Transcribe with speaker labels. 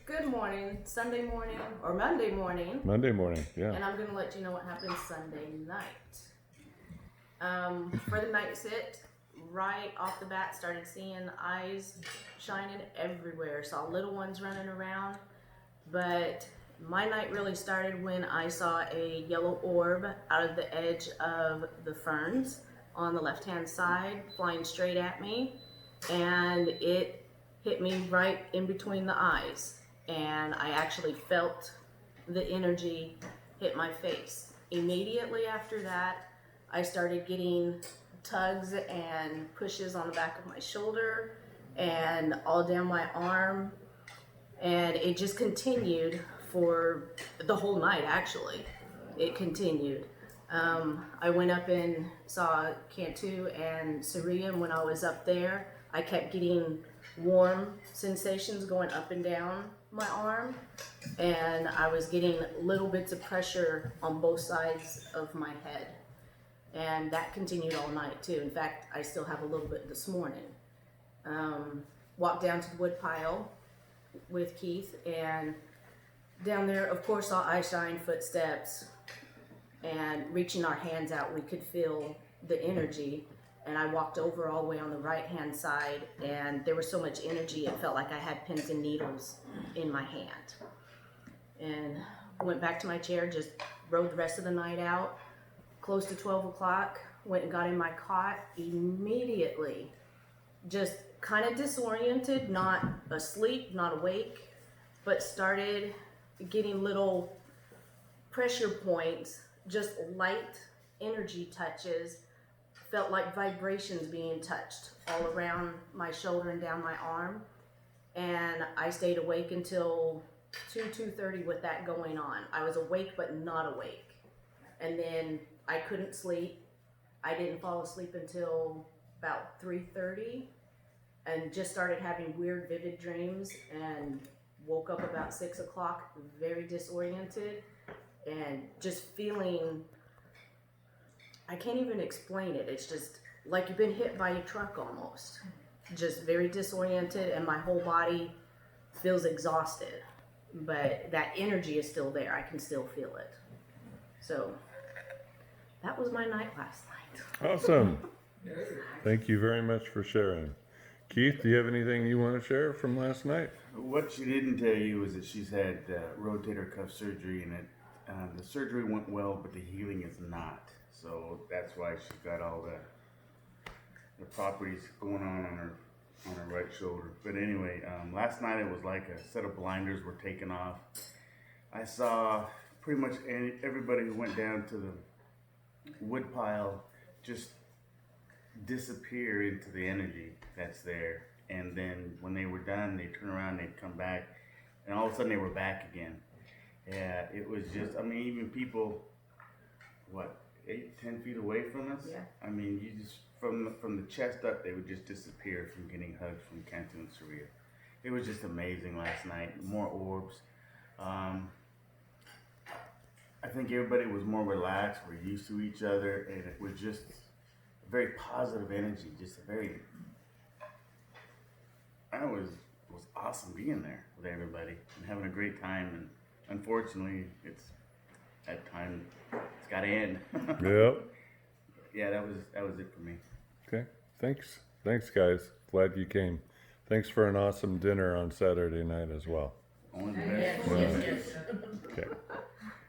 Speaker 1: Good morning, Sunday morning, or Monday morning.
Speaker 2: Monday morning, yeah.
Speaker 1: And I'm going to let you know what happened Sunday night. For the night sit, right off the bat, started seeing eyes shining everywhere. Saw little ones running around. But my night really started when I saw a yellow orb out of the edge of the ferns on the left-hand side, flying straight at me. And it hit me right in between the eyes. And I actually felt the energy hit my face. Immediately after that, I started getting tugs and pushes on the back of my shoulder and all down my arm, and it just continued for the whole night. Actually, it continued. I went up and saw Cantu and Saria, and when I was up there, I kept getting warm sensations going up and down my arm, and I was getting little bits of pressure on both sides of my head, and that continued all night too. In fact, I still have a little bit this morning. Walked down to the wood pile with Keith, and down there, of course, saw eye shine, footsteps, and reaching our hands out, we could feel the energy. And I walked over all the way on the right-hand side, and there was so much energy, it felt like I had pins and needles in my hand. And went back to my chair, just rode the rest of the night out. Close to 12 o'clock, went and got in my cot immediately. Just kind of disoriented, not asleep, not awake, but started getting little pressure points, just light energy touches. Felt like vibrations being touched all around my shoulder and down my arm. And I stayed awake until 2:30 with that going on. I was awake but not awake. And then I couldn't sleep. I didn't fall asleep until about 3:30 and just started having weird vivid dreams, and woke up about 6 o'clock very disoriented and just feeling, I can't even explain it. It's just like you've been hit by a truck almost. Just very disoriented, and my whole body feels exhausted. But that energy is still there. I can still feel it. So that was my night last night.
Speaker 2: Awesome. Thank you very much for sharing. Keith, do you have anything you want to share from last night?
Speaker 3: What she didn't tell you is that she's had rotator cuff surgery, and the surgery went well, but the healing is not. So that's why she's got all the properties going on her right shoulder. But anyway, last night it was like a set of blinders were taken off. I saw pretty much everybody who went down to the wood pile just disappear into the energy that's there. And then when they were done, they turn around, they'd come back, and all of a sudden they were back again. Yeah, it was just, I mean, even people, 8-10 feet away from us?
Speaker 1: Yeah.
Speaker 3: I mean, you just, from the chest up, they would just disappear from getting hugs from Cantu and Saria. It was just amazing last night. More orbs. I think everybody was more relaxed. We're used to each other, and it was just a very positive energy. Just a very, it was awesome being there with everybody and having a great time. And unfortunately, it's got to end.
Speaker 2: Yep.
Speaker 3: Yeah, that was it for me.
Speaker 2: Okay. Thanks, guys. Glad you came. Thanks for an awesome dinner on Saturday night as well.
Speaker 3: Only the best.
Speaker 1: Yes.